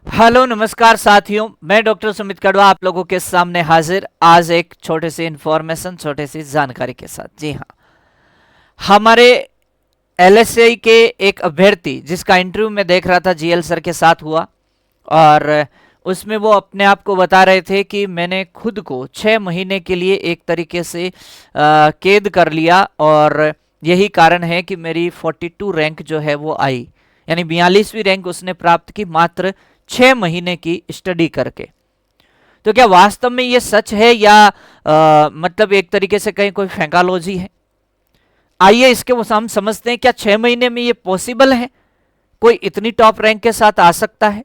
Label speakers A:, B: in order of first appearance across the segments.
A: Hello नमस्कार साथियों, मैं डॉक्टर सुमित कड़वा आप लोगों के सामने हाजिर आज एक छोटे सी इंफॉर्मेशन, छोटे सी जानकारी के साथ। जी हाँ, हमारे एलएसआई के एक अभ्यर्थी जिसका इंटरव्यू मैं देख रहा था जीएल सर के साथ हुआ, और उसमें वो अपने आप को बता रहे थे कि मैंने खुद को 6 महीने के लिए एक तरीके से कैद कर लिया, और यही कारण है कि मेरी 42 रैंक जो है वो आई, यानी 42वीं रैंक उसने प्राप्त की मात्र 6 महीने की स्टडी करके। तो क्या वास्तव में ये सच है या मतलब एक तरीके से कहीं कोई फैंकालॉजी है? आइए इसके वो हम समझते हैं, क्या 6 महीने में ये पॉसिबल है? कोई इतनी टॉप रैंक के साथ आ सकता है?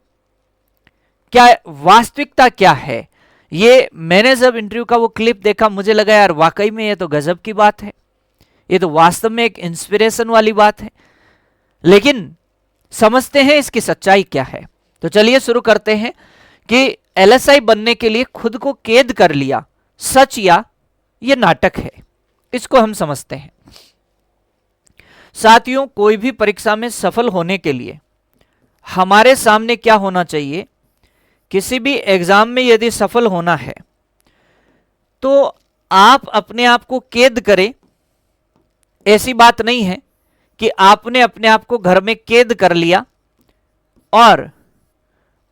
A: क्या वास्तविकता क्या है? ये मैंने जब इंटरव्यू का वो क्लिप देखा मुझे लगा यार वाकई में ये तो गजब की बात है, ये तो वास्तव में एक इंस्पिरेशन वाली बात है। लेकिन समझते हैं इसकी सच्चाई क्या है। तो चलिए शुरू करते हैं कि एलएसआई बनने के लिए खुद को कैद कर लिया, सच या ये नाटक है, इसको हम समझते हैं। साथियों, कोई भी परीक्षा में सफल होने के लिए हमारे सामने क्या होना चाहिए? किसी भी एग्जाम में यदि सफल होना है तो आप अपने आप को कैद करें। ऐसी बात नहीं है कि आपने अपने आप को घर में कैद कर लिया और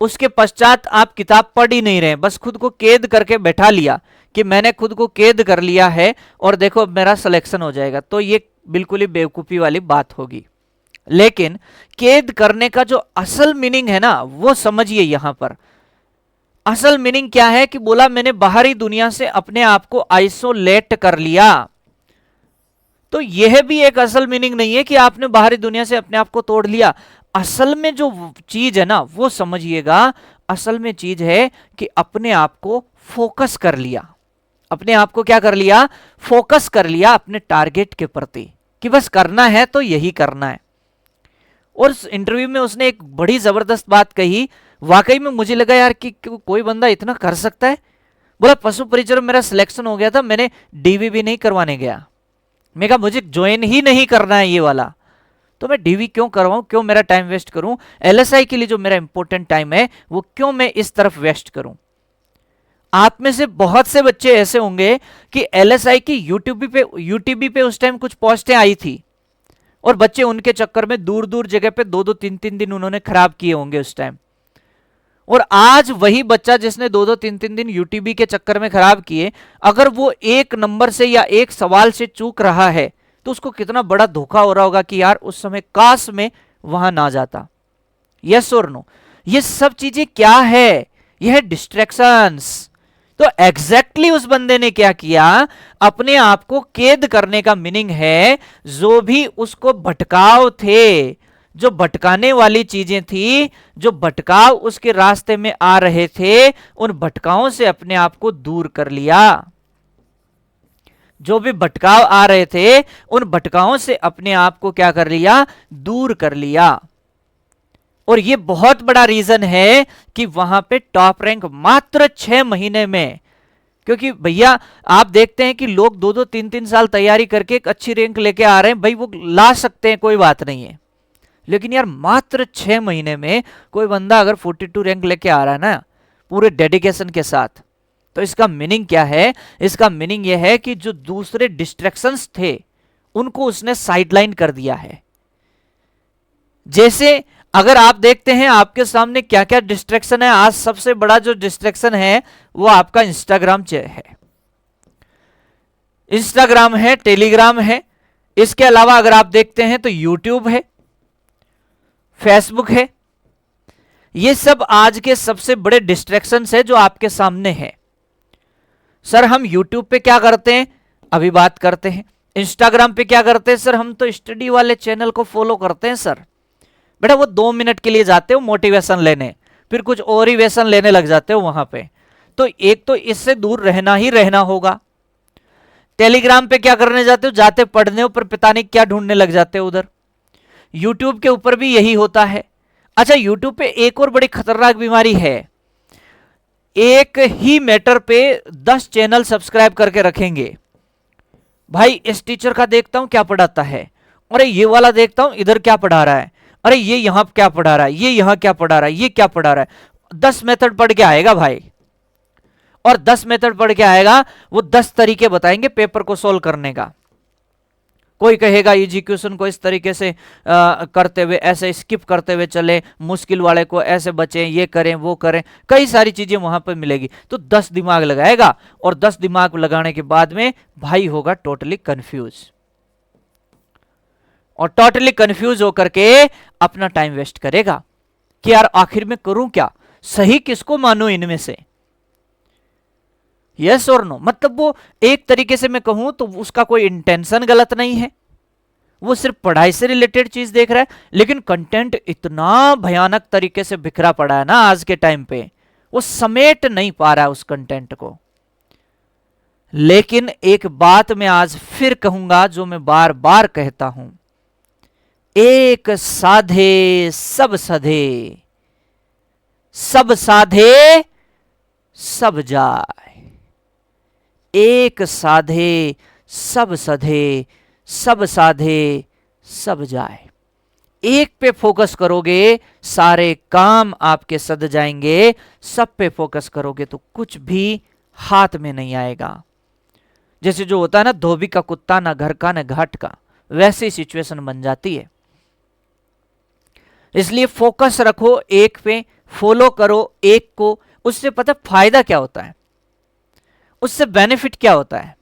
A: उसके पश्चात आप किताब पढ़ ही नहीं रहे, बस खुद को कैद करके बैठा लिया कि मैंने खुद को कैद कर लिया है और देखो अब मेरा सिलेक्शन हो जाएगा। तो ये बिल्कुल ही बेवकूफ़ी वाली बात होगी। लेकिन कैद करने का जो असल मीनिंग है ना, वो समझिए। यहां पर असल मीनिंग क्या है कि बोला मैंने बाहरी दुनिया से अपने आप को आइसोलेट कर लिया। तो यह भी एक असल मीनिंग नहीं है कि आपने बाहरी दुनिया से अपने आप को तोड़ लिया। असल में जो चीज है ना वो समझिएगा। असल में चीज है कि अपने आप को फोकस कर लिया। अपने आप को क्या कर लिया? फोकस कर लिया अपने टारगेट के प्रति कि बस करना है तो यही करना है। और उस इंटरव्यू में उसने एक बड़ी जबरदस्त बात कही, वाकई में मुझे लगा यार कि कोई बंदा इतना कर सकता है। बोला पशु परिचर में मेरा सिलेक्शन हो गया था, मैंने डीवी भी नहीं करवाने गया। मैं कहा मुझे ज्वाइन ही नहीं करना है ये वाला, तो मैं डीवी क्यों करवाऊं, क्यों मेरा टाइम वेस्ट करूं? एलएसआई के लिए जो मेरा इंपॉर्टेंट टाइम है वो क्यों मैं इस तरफ वेस्ट करूं? आप में से बहुत से बच्चे ऐसे होंगे कि एलएसआई की यूटीबी पे उस टाइम कुछ पोस्टें आई थी और बच्चे उनके चक्कर में दूर दूर जगह पे 2-2 3-3 दिन उन्होंने खराब किए होंगे उस टाइम। और आज वही बच्चा जिसने 2-2 3-3 दिन यूटीबी के चक्कर में खराब किए, अगर वो एक नंबर से या एक सवाल से चूक रहा है तो उसको कितना बड़ा धोखा हो रहा होगा कि यार उस समय काश में वहां ना जाता। यस और नो? ये सब चीजें क्या है? यह है डिस्ट्रैक्शंस। तो एग्जैक्टली उस बंदे ने क्या किया? अपने आप को कैद करने का मीनिंग है जो भी उसको भटकाव थे, जो भटकाने वाली चीजें थी, जो भटकाव उसके रास्ते में आ रहे थे, उन भटकावों से अपने आप को दूर कर लिया। जो भी भटकाव आ रहे थे उन भटकावों से अपने आप को क्या कर लिया? दूर कर लिया। और ये बहुत बड़ा रीजन है कि वहां पे टॉप रैंक मात्र 6 महीने में। क्योंकि भैया आप देखते हैं कि लोग 2-2 3-3 साल तैयारी करके एक अच्छी रैंक लेके आ रहे हैं, भाई वो ला सकते हैं, कोई बात नहीं है। लेकिन यार मात्र 6 महीने में कोई बंदा अगर 42 रैंक लेके आ रहा है ना पूरे डेडिकेशन के साथ, तो इसका मीनिंग क्या है? इसका मीनिंग यह है कि जो दूसरे डिस्ट्रैक्शंस थे उनको उसने साइडलाइन कर दिया है। जैसे अगर आप देखते हैं आपके सामने क्या क्या डिस्ट्रैक्शन है, आज सबसे बड़ा जो डिस्ट्रैक्शन है वो आपका इंस्टाग्राम है। इंस्टाग्राम है, टेलीग्राम है, इसके अलावा अगर आप देखते हैं तो यूट्यूब है, फेसबुक है। ये सब आज के सबसे बड़े डिस्ट्रैक्शंस है जो आपके सामने है। सर हम यूट्यूब पे क्या करते हैं? अभी बात करते हैं। इंस्टाग्राम पे क्या करते हैं? सर हम तो स्टडी वाले चैनल को फॉलो करते हैं। सर बेटा वो 2 मिनट के लिए जाते हो मोटिवेशन लेने, फिर कुछ और ही वेसन लेने लग जाते हो वहां पे। तो एक तो इससे दूर रहना ही रहना होगा। टेलीग्राम पे क्या करने जाते हो? जाते पढ़ने हो, पर पता नहीं क्या ढूंढने लग जाते हो उधर। यूट्यूब के ऊपर भी यही होता है। अच्छा, यूट्यूब पे एक और बड़ी खतरनाक बीमारी है। एक ही मैटर पे 10 चैनल सब्सक्राइब करके रखेंगे। भाई इस टीचर का देखता हूं क्या पढ़ाता है, अरे ये वाला देखता हूं इधर क्या पढ़ा रहा है, अरे ये यहां क्या पढ़ा रहा है, ये यहां क्या पढ़ा रहा है, ये क्या पढ़ा रहा है। 10 मेथड पढ़ के आएगा भाई, और 10 मेथड पढ़ के आएगा, वो 10 तरीके बताएंगे पेपर को सोल्व करने का। कोई कहेगा इजी क्वेश्चन को इस तरीके से करते हुए, ऐसे स्किप करते हुए चले, मुश्किल वाले को ऐसे बचें, ये करें वो करें, कई सारी चीजें वहां पर मिलेगी। तो 10 दिमाग लगाएगा, और 10 दिमाग लगाने के बाद में भाई होगा टोटली कंफ्यूज, और टोटली कंफ्यूज होकर के अपना टाइम वेस्ट करेगा कि यार आखिर में करूं क्या, सही किसको मानूं इनमें से, यस और नो। मतलब वो एक तरीके से मैं कहूं तो उसका कोई इंटेंशन गलत नहीं है, वो सिर्फ पढ़ाई से रिलेटेड चीज देख रहा है, लेकिन कंटेंट इतना भयानक तरीके से बिखरा पड़ा है ना आज के टाइम पे, वो समेट नहीं पा रहा है उस कंटेंट को। लेकिन एक बात मैं आज फिर कहूंगा जो मैं बार बार कहता हूं, एक साधे सब सधे, सब साधे सब जाए। एक साधे सब सधे, सब साधे सब जाए। एक पे फोकस करोगे सारे काम आपके सध जाएंगे, सब पे फोकस करोगे तो कुछ भी हाथ में नहीं आएगा। जैसे जो होता है ना, धोबी का कुत्ता, ना घर का ना घाट का, वैसी सिचुएशन बन जाती है। इसलिए फोकस रखो एक पे, फॉलो करो एक को। उससे पता फायदा क्या होता है, उससे बेनिफिट क्या होता है?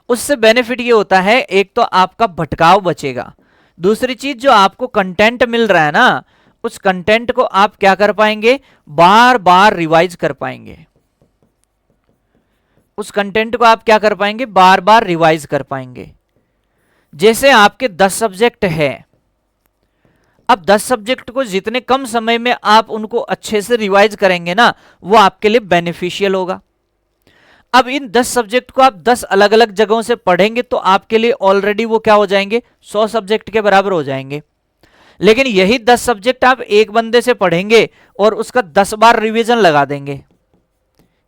A: उससे बेनिफिट ये होता है, एक तो आपका भटकाव बचेगा, दूसरी चीज जो आपको कंटेंट मिल रहा है ना, उस कंटेंट को आप क्या कर पाएंगे, बार बार रिवाइज कर पाएंगे। उस कंटेंट को आप क्या कर पाएंगे, बार बार रिवाइज कर पाएंगे। जैसे आपके 10 सब्जेक्ट है, अब 10 सब्जेक्ट को जितने कम समय में आप उनको अच्छे से रिवाइज करेंगे ना, वो आपके लिए बेनिफिशियल होगा। अब इन 10 सब्जेक्ट को आप 10 अलग अलग जगहों से पढ़ेंगे तो आपके लिए ऑलरेडी वो क्या हो जाएंगे, 100 सब्जेक्ट के बराबर हो जाएंगे। लेकिन यही 10 सब्जेक्ट आप एक बंदे से पढ़ेंगे और उसका 10 बार रिवीजन लगा देंगे।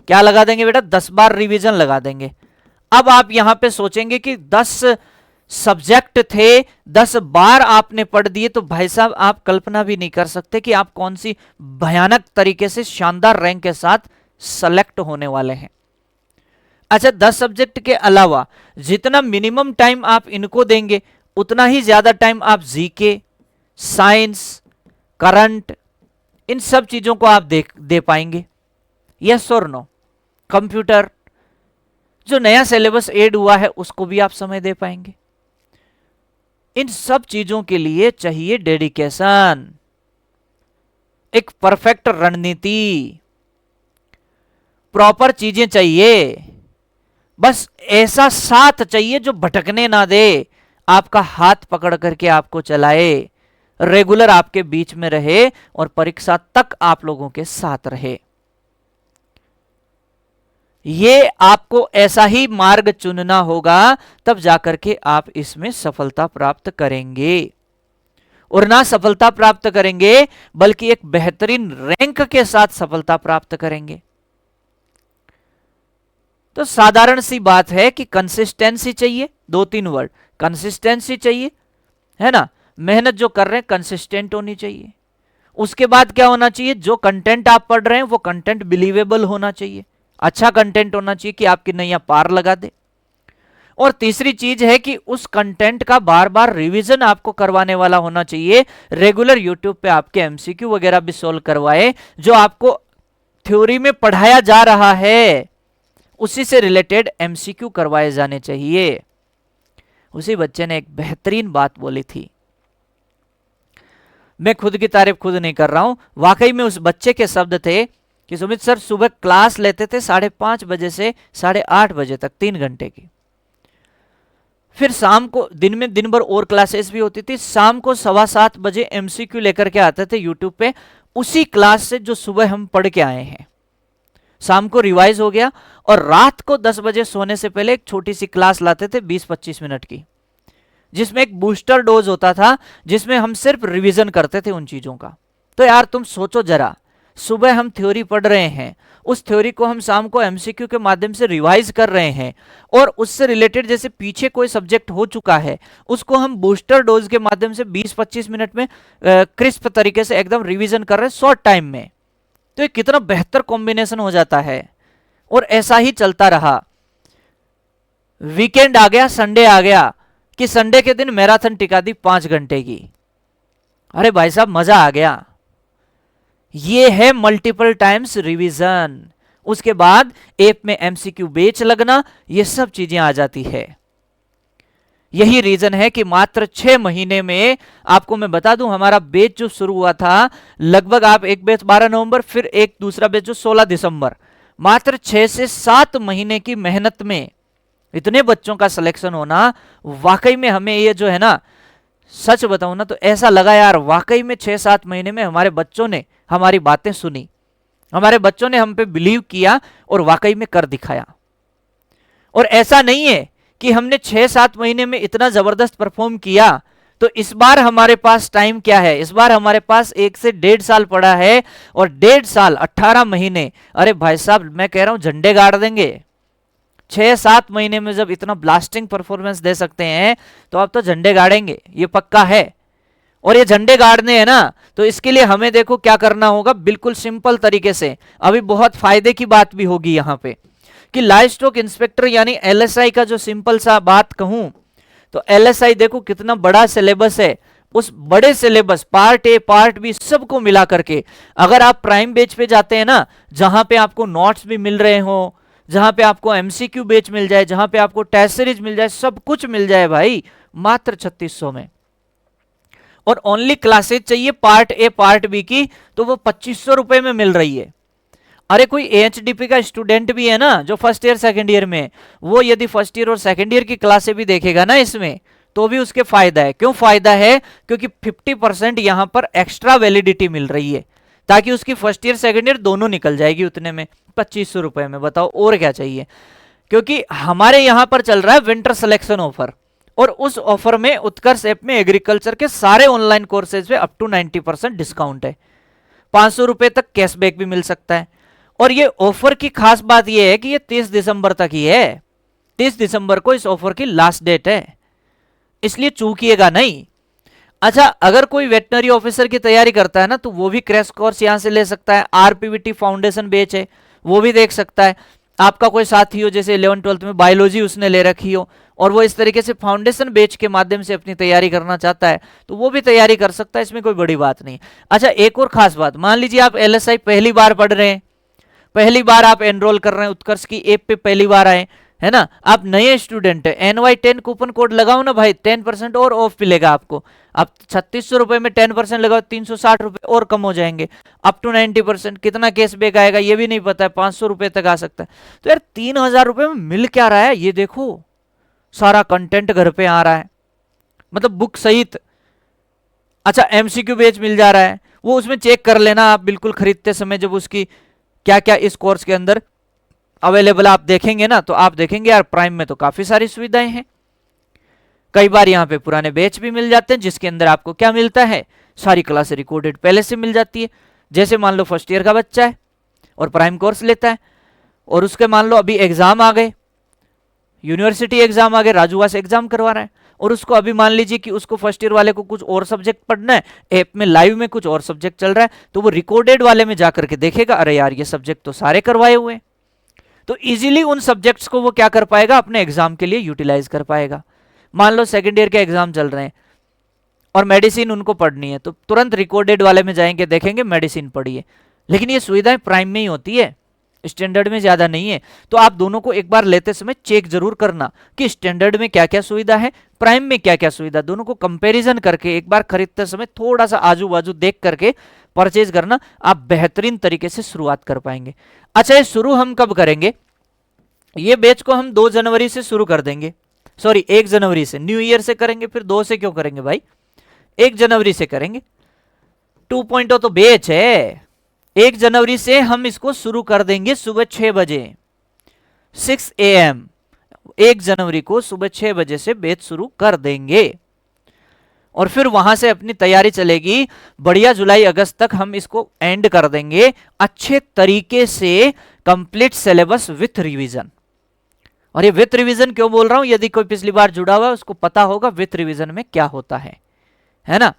A: क्या लगा देंगे बेटा, 10 बार रिवीजन लगा देंगे। अब आप यहां पे सोचेंगे कि 10 सब्जेक्ट थे, 10 बार आपने पढ़ दिए, तो भाई साहब आप कल्पना भी नहीं कर सकते कि आप कौन सी भयानक तरीके से शानदार रैंक के साथ सेलेक्ट होने वाले हैं। अच्छा, 10 सब्जेक्ट के अलावा जितना मिनिमम टाइम आप इनको देंगे, उतना ही ज्यादा टाइम आप जीके, साइंस, करंट, इन सब चीजों को आप दे पाएंगे। यस और नो? कंप्यूटर, जो नया सिलेबस ऐड हुआ है, उसको भी आप समय दे पाएंगे। इन सब चीजों के लिए चाहिए डेडिकेशन, एक परफेक्ट रणनीति, प्रॉपर चीजें चाहिए। बस ऐसा साथ चाहिए जो भटकने ना दे, आपका हाथ पकड़ करके आपको चलाए, रेगुलर आपके बीच में रहे और परीक्षा तक आप लोगों के साथ रहे। ये आपको ऐसा ही मार्ग चुनना होगा, तब जाकर के आप इसमें सफलता प्राप्त करेंगे। और ना सफलता प्राप्त करेंगे बल्कि एक बेहतरीन रैंक के साथ सफलता प्राप्त करेंगे। तो साधारण सी बात है कि कंसिस्टेंसी चाहिए, 2-3 वर्ड, कंसिस्टेंसी चाहिए, है ना। मेहनत जो कर रहे हैं कंसिस्टेंट होनी चाहिए। उसके बाद क्या होना चाहिए, जो कंटेंट आप पढ़ रहे हैं वो कंटेंट बिलीवेबल होना चाहिए, अच्छा कंटेंट होना चाहिए कि आपकी नैया पार लगा दे। और तीसरी चीज है कि उस कंटेंट का बार बार रिवीजन आपको करवाने वाला होना चाहिए। रेगुलर यूट्यूब पे आपके एमसीक्यू वगैरह भी सोल्व करवाए, जो आपको थ्योरी में पढ़ाया जा रहा है उसी से रिलेटेड एमसीक्यू करवाए जाने चाहिए। उसी बच्चे ने एक बेहतरीन बात बोली थी, मैं खुद की तारीफ खुद नहीं कर रहा हूं, वाकई में उस बच्चे के शब्द थे कि सुमित सर सुबह क्लास लेते थे 5:30 बजे से 8:30 बजे तक, 3 घंटे की। फिर शाम को दिन भर और क्लासेस भी होती थी, शाम को 7:15 बजे एमसीक्यू लेकर के आते थे यूट्यूब पे, उसी क्लास से जो सुबह हम पढ़ के आए हैं। शाम को रिवाइज हो गया और रात को 10 बजे सोने से पहले एक छोटी सी क्लास लाते थे 20-25 मिनट की, जिसमें एक बूस्टर डोज होता था, जिसमें हम सिर्फ रिवीजन करते थे उन चीजों का। तो यार तुम सोचो जरा, सुबह हम थ्योरी पढ़ रहे हैं, उस थ्योरी को हम शाम को एमसीक्यू के माध्यम से रिवाइज कर रहे हैं, और उससे रिलेटेड जैसे पीछे कोई सब्जेक्ट हो चुका है उसको हम बूस्टर डोज के माध्यम से 20-25 मिनट में क्रिस्प तरीके से एकदम रिवीजन कर रहे हैं शॉर्ट टाइम में। तो ये कितना बेहतर कॉम्बिनेशन हो जाता है। और ऐसा ही चलता रहा। वीकेंड आ गया, संडे आ गया कि संडे के दिन मैराथन टिका दी 5 घंटे की। अरे भाई साहब मजा आ गया। ये है मल्टीपल टाइम्स रिवीजन। उसके बाद एप में एमसीक्यू बैच लगना, ये सब चीजें आ जाती है। यही रीजन है कि मात्र 6 महीने में, आपको मैं बता दूं, हमारा बैच जो शुरू हुआ था लगभग, आप एक बैच 12 नवंबर, फिर एक दूसरा बैच जो 16 दिसंबर, मात्र 6 से 7 महीने की मेहनत में इतने बच्चों का सिलेक्शन होना, वाकई में हमें ये जो है ना, सच बताऊं ना तो ऐसा लगा यार, वाकई में 6-7 महीने में हमारे बच्चों ने हमारी बातें सुनी, हमारे बच्चों ने हम पे बिलीव किया और वाकई में कर दिखाया। और ऐसा नहीं है कि हमने 6-7 महीने में इतना जबरदस्त परफॉर्म किया तो इस बार हमारे पास टाइम क्या है, इस बार हमारे पास 1 से 1.5 साल पड़ा है, और 1.5 साल 18 महीने, अरे भाई साहब मैं कह रहा हूं झंडे गाड़ देंगे। 6-7 महीने में जब इतना ब्लास्टिंग परफॉर्मेंस दे सकते हैं तो अब तो झंडे गाड़ेंगे, ये पक्का है। और ये झंडे गाड़ने हैं ना, तो इसके लिए हमें देखो क्या करना होगा, बिल्कुल सिंपल तरीके से। अभी बहुत फायदे की बात भी होगी यहाँ पे कि लाइव स्टॉक इंस्पेक्टर यानी एलएसआई का जो सिंपल सा बात कहूं तो एलएसआई देखो कितना बड़ा सिलेबस है। उस बड़े syllabus part A part B सबको मिला करके अगर आप प्राइम बैच पे जाते हैं ना, जहां पे आपको नोट्स भी मिल रहे हो, जहां पे आपको एमसीक्यू बैच मिल जाए, जहां पे आपको टेस्ट सीरीज मिल जाए, सब कुछ मिल जाए भाई मात्र 3600 में। और ओनली क्लासेज चाहिए पार्ट ए पार्ट बी की, तो वो 2500 रुपए में मिल रही है। अरे कोई एचडीपी का स्टूडेंट भी है ना जो फर्स्ट ईयर सेकंड ईयर में, वो यदि फर्स्ट ईयर और सेकंड ईयर की क्लासें भी देखेगा ना इसमें, तो भी उसके फायदा है। क्यों फायदा है? क्योंकि 50% यहां पर एक्स्ट्रा वैलिडिटी मिल रही है, ताकि उसकी फर्स्ट ईयर सेकंड ईयर दोनों निकल जाएगी उतने में, 2500 रुपए में। बताओ और क्या चाहिए। क्योंकि हमारे यहां पर चल रहा है विंटर सिलेक्शन ऑफर, और उस ऑफर में उत्कर्ष ऐप में एग्रीकल्चर के सारे ऑनलाइन कोर्सेज पे अप टू 90% डिस्काउंट है। 500 रुपए तक कैशबैक भी मिल सकता है। और ये ऑफर की खास बात ये है कि ये 30 दिसंबर तक ही है। 30 दिसंबर को इस ऑफर की लास्ट डेट है, इसलिए चूकिएगा नहीं। अच्छा, अगर कोई वेटनरी ऑफिसर की तैयारी करता है ना, तो वो भी क्रैश कोर्स यहां से ले सकता है। आरपीवीटी फाउंडेशन बैच है, वो भी देख सकता है। आपका कोई साथी हो जैसे 11th-12th में बायोलॉजी उसने ले रखी हो, और वो इस तरीके से फाउंडेशन बैच के माध्यम से अपनी तैयारी करना चाहता है, तो वो भी तैयारी कर सकता है, इसमें कोई बड़ी बात नहीं। अच्छा, एक और खास बात, मान लीजिए आप एलएसआई पहली बार पढ़ रहे हैं, पहली बार आप एनरोल कर रहे हैं, उत्कर्ष की ऐप पे पहली बार आए, है ना, आप नए स्टूडेंट है, NY10 कूपन कोड लगाओ ना भाई, 10% और ऑफ मिलेगा आपको। आप 3600 रुपए में 10% लगाओ, 360 रुपए और कम हो जाएंगे, अप टू 90%। कितना कैशबैक आएगा ये भी नहीं पता है, 500 रुपए तक आ सकता है। तो यार 3000 रुपए में मिल क्या रहा है, ये देखो, सारा कंटेंट घर पे आ रहा है, मतलब बुक सहित। अच्छा, एमसीक्यू बैच मिल जा रहा है, वो उसमें चेक कर लेना आप बिल्कुल खरीदते समय, जब उसकी क्या क्या इस कोर्स के अंदर अवेलेबल आप देखेंगे ना, तो आप देखेंगे यार प्राइम में तो काफी सारी सुविधाएं हैं। कई बार यहाँ पे पुराने बैच भी मिल जाते हैं, जिसके अंदर आपको क्या मिलता है, सारी क्लासें रिकॉर्डेड पहले से मिल जाती है। जैसे मान लो फर्स्ट ईयर का बच्चा है और प्राइम कोर्स लेता है, और उसके मान लो अभी एग्जाम आ गए, यूनिवर्सिटी एग्जाम आ गए, राजूवा से एग्जाम करवा रहा है, और उसको अभी मान लीजिए कि उसको फर्स्ट ईयर वाले को कुछ और सब्जेक्ट पढ़ना है, ऐप में लाइव में कुछ और सब्जेक्ट चल रहा है, तो वो रिकॉर्डेड वाले में जाकर के देखेगा, अरे यार ये सब्जेक्ट तो सारे करवाए हुए हैं, तो इजीली उन सब्जेक्ट्स को वो क्या कर पाएगा, अपने एग्जाम के लिए यूटिलाइज कर पाएगा। मान लो सेकेंड ईयर के एग्जाम चल रहे हैं और मेडिसिन उनको पढ़नी है, तो तुरंत रिकॉर्डेड वाले में जाएंगे, देखेंगे मेडिसिन पढ़ी है। लेकिन ये सुविधाएं प्राइम में ही होती है, स्टैंडर्ड में ज्यादा नहीं है। तो आप दोनों को एक बार लेते समय चेक जरूर करना कि स्टैंडर्ड में क्या क्या सुविधा है, प्राइम में क्या क्या सुविधा, दोनों को कंपैरिजन करके एक बार खरीदते समय थोड़ा सा आजू बाजू देख करके परचेज करना, आप बेहतरीन तरीके से शुरुआत कर पाएंगे। अच्छा, ये शुरू हम कब करेंगे? ये बैच को हम 2 जनवरी से शुरू कर देंगे, सॉरी 1 जनवरी से, न्यू ईयर से करेंगे, फिर 2 से क्यों करेंगे भाई, 1 जनवरी से करेंगे। 2.0 तो बैच है, 1 जनवरी से हम इसको शुरू कर देंगे सुबह 6 बजे, 6 AM। 1 जनवरी को सुबह 6 बजे से बैच शुरू कर देंगे, और फिर वहां से अपनी तैयारी चलेगी बढ़िया। जुलाई अगस्त तक हम इसको एंड कर देंगे अच्छे तरीके से, कंप्लीट सिलेबस विथ रिवीजन। और ये विथ रिवीजन क्यों बोल रहा हूं, यदि कोई पिछली बार जुड़ा हुआ है उसको पता होगा विथ रिवीजन में क्या होता है ना।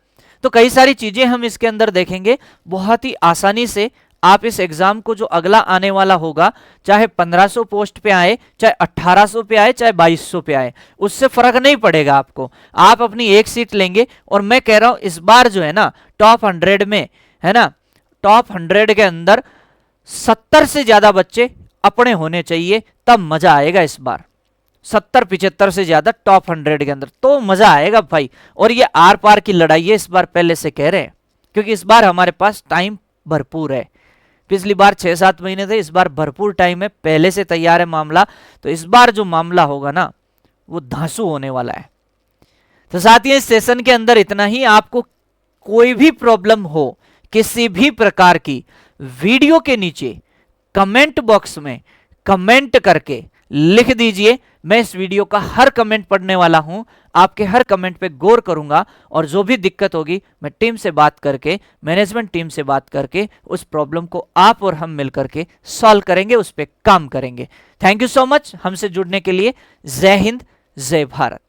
A: तो कई सारी चीजें हम इसके अंदर देखेंगे, बहुत ही आसानी से आप इस एग्जाम को जो अगला आने वाला होगा, चाहे 1500 पोस्ट पे आए, चाहे 1800 पे आए, चाहे 2200 पे आए, उससे फर्क नहीं पड़ेगा आपको। आप अपनी एक सीट लेंगे। और मैं कह रहा हूं इस बार जो है ना टॉप 100 में, है ना, टॉप 100 के अंदर 70 से ज्यादा बच्चे अपने होने चाहिए, तब मजा आएगा इस बार। 70-75 से ज्यादा टॉप 100 के अंदर, तो मजा आएगा भाई। और ये आर पार की लड़ाई है इस बार, पहले से कह रहे हैं, क्योंकि इस बार हमारे पास टाइम भरपूर है। पिछली बार 6-7 महीने थे, इस बार भरपूर टाइम है, पहले से तैयार है मामला। तो इस बार जो मामला होगा ना वो धांसू होने वाला है। तो साथियों, इस सेशन के अंदर इतना ही। आपको कोई भी प्रॉब्लम हो किसी भी प्रकार की, वीडियो के नीचे कमेंट बॉक्स में कमेंट करके लिख दीजिए। मैं इस वीडियो का हर कमेंट पढ़ने वाला हूं, आपके हर कमेंट पे गौर करूंगा, और जो भी दिक्कत होगी मैं टीम से बात करके, मैनेजमेंट टीम से बात करके उस प्रॉब्लम को आप और हम मिलकर के सॉल्व करेंगे, उस पर काम करेंगे। थैंक यू सो मच हमसे जुड़ने के लिए। जय हिंद, जय भारत।